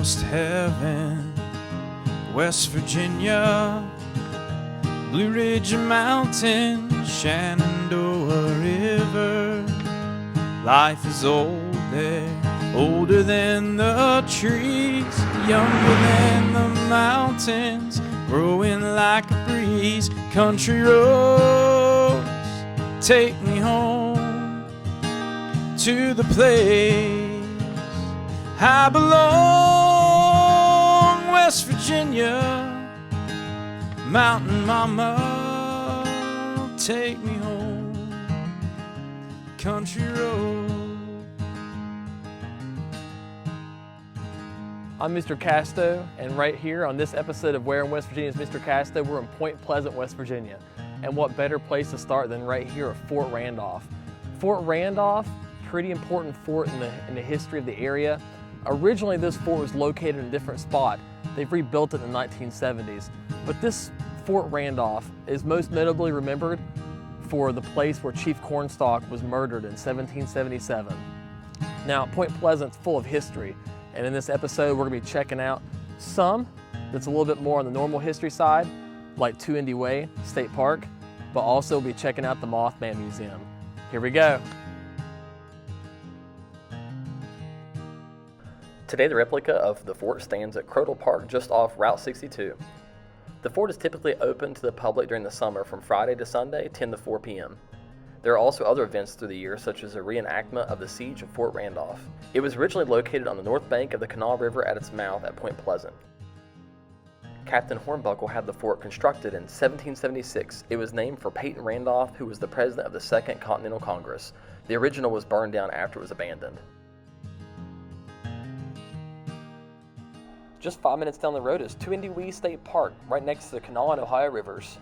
almost heaven. West Virginia, Blue Ridge Mountain, Shenandoah River. Life is old there, older than the trees, younger than the mountains, growing like a breeze. Country roads take me home to the place I belong. West Virginia, Mountain Mama, take me home, country road. I'm Mr. Casto, and right here on this episode of Where in West Virginia is Mr. Casto, we're in Point Pleasant, West Virginia. And what better place to start than right here at Fort Randolph. Fort Randolph, pretty important fort in the history of the area. Originally, this fort was located in a different spot. They've rebuilt it in the 1970s. But this Fort Randolph is most notably remembered for the place where Chief Cornstalk was murdered in 1777. Now, Point Pleasant's full of history, and in this episode, we're gonna be checking out some that's a little bit more on the normal history side, like Endie Way State Park, but also we'll be checking out the Mothman Museum. Here we go. Today, the replica of the fort stands at Crowdle Park just off Route 62. The fort is typically open to the public during the summer from Friday to Sunday, 10 to 4 p.m. There are also other events through the year, such as a reenactment of the siege of Fort Randolph. It was originally located on the north bank of the Kanawha River at its mouth at Point Pleasant. Captain Hornbuckle had the fort constructed in 1776. It was named for Peyton Randolph, who was the president of the Second Continental Congress. The original was burned down after it was abandoned. Just 5 minutes down the road is Endie State Park, right next to the Kanawha and Ohio rivers.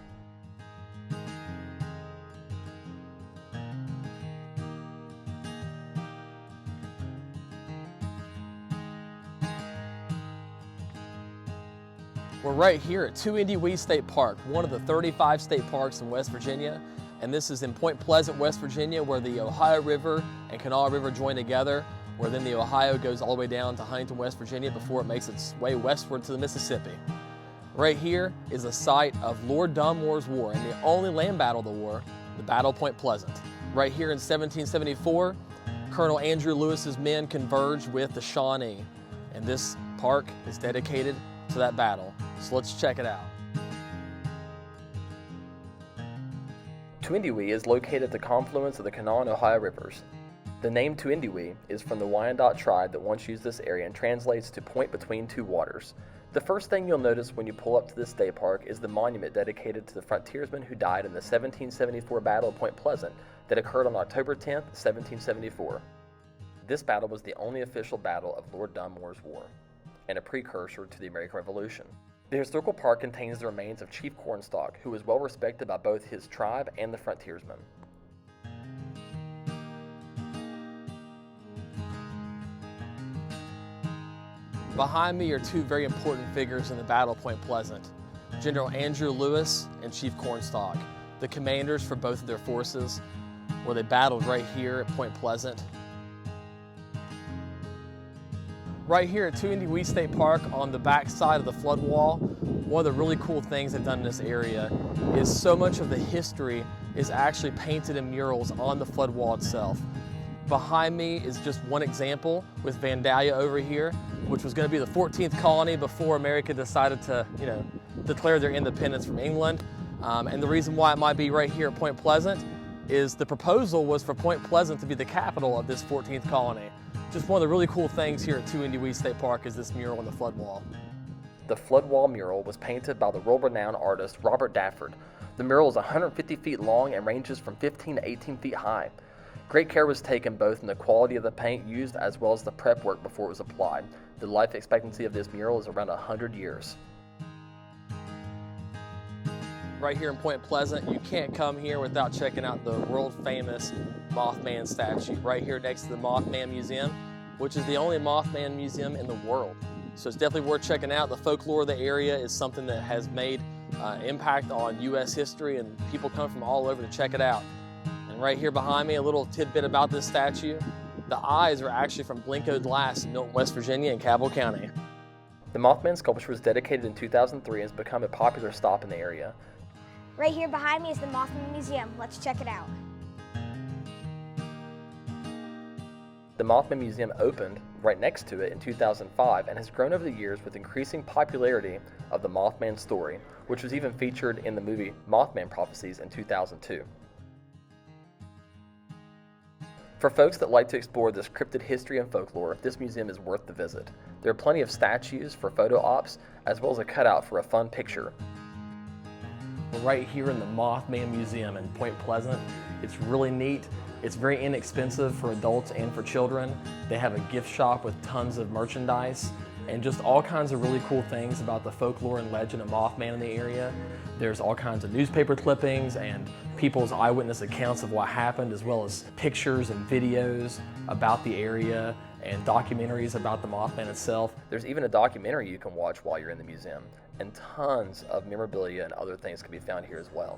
We're right here at Endie State Park, one of the 35 state parks in West Virginia, and this is in Point Pleasant, West Virginia, where the Ohio River and Kanawha River join together, where then the Ohio goes all the way down to Huntington, West Virginia, before it makes its way westward to the Mississippi. Right here is the site of Lord Dunmore's War, and the only land battle of the war, the Battle of Point Pleasant. Right here in 1774, Colonel Andrew Lewis's men converged with the Shawnee, and this park is dedicated to that battle. So let's check it out. Endie is located at the confluence of the Kanawha and Ohio rivers. The name Endie is from the Wyandot tribe that once used this area and translates to point between two waters. The first thing you'll notice when you pull up to this state park is the monument dedicated to the frontiersmen who died in the 1774 Battle of Point Pleasant that occurred on October 10th, 1774. This battle was the only official battle of Lord Dunmore's War and a precursor to the American Revolution. The historical park contains the remains of Chief Cornstalk, who was well respected by both his tribe and the frontiersmen. Behind me are two very important figures in the Battle of Point Pleasant, General Andrew Lewis and Chief Cornstalk, the commanders for both of their forces, where they battled right here at Point Pleasant. Right here at Endie State Park on the back side of the flood wall, one of the really cool things they've done in this area is so much of the history is actually painted in murals on the flood wall itself. Behind me is just one example with Vandalia over here, which was going to be the 14th colony before America decided to, declare their independence from England. And the reason why it might be right here at Point Pleasant is the proposal was for Point Pleasant to be the capital of this 14th colony. Just one of the really cool things here at Endie State Park is this mural on the flood wall. The flood wall mural was painted by the world-renowned artist Robert Dafford. The mural is 150 feet long and ranges from 15 to 18 feet high. Great care was taken both in the quality of the paint used as well as the prep work before it was applied. The life expectancy of this mural is around 100 years. Right here in Point Pleasant, you can't come here without checking out the world famous Mothman statue right here next to the Mothman Museum, which is the only Mothman museum in the world. So it's definitely worth checking out. The folklore of the area is something that has made impact on U.S. history, and people come from all over to check it out. And right here behind me, a little tidbit about this statue. The eyes are actually from Blenko glass in Milton, West Virginia in Cabell County. The Mothman sculpture was dedicated in 2003 and has become a popular stop in the area. Right here behind me is the Mothman Museum. Let's check it out. The Mothman Museum opened right next to it in 2005 and has grown over the years with increasing popularity of the Mothman story, which was even featured in the movie Mothman Prophecies in 2002. For folks that like to explore this cryptid history and folklore, this museum is worth the visit. There are plenty of statues for photo ops, as well as a cutout for a fun picture. We're right here in the Mothman Museum in Point Pleasant. It's really neat. It's very inexpensive for adults and for children. They have a gift shop with tons of merchandise and just all kinds of really cool things about the folklore and legend of Mothman in the area. There's all kinds of newspaper clippings and people's eyewitness accounts of what happened, as well as pictures and videos about the area and documentaries about the Mothman itself. There's even a documentary you can watch while you're in the museum, and tons of memorabilia and other things can be found here as well.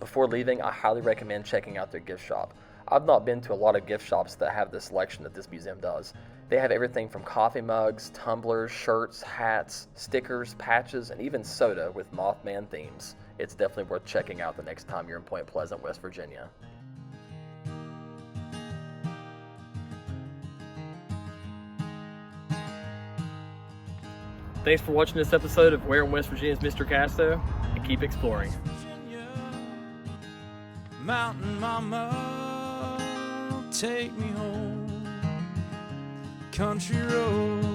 Before leaving, I highly recommend checking out their gift shop. I've not been to a lot of gift shops that have the selection that this museum does. They have everything from coffee mugs, tumblers, shirts, hats, stickers, patches, and even soda with Mothman themes. It's definitely worth checking out the next time you're in Point Pleasant, West Virginia. Thanks for watching this episode of Where in West Virginia's Mr. Casto, and keep exploring. Virginia, Mountain Mama, take me home. Country road.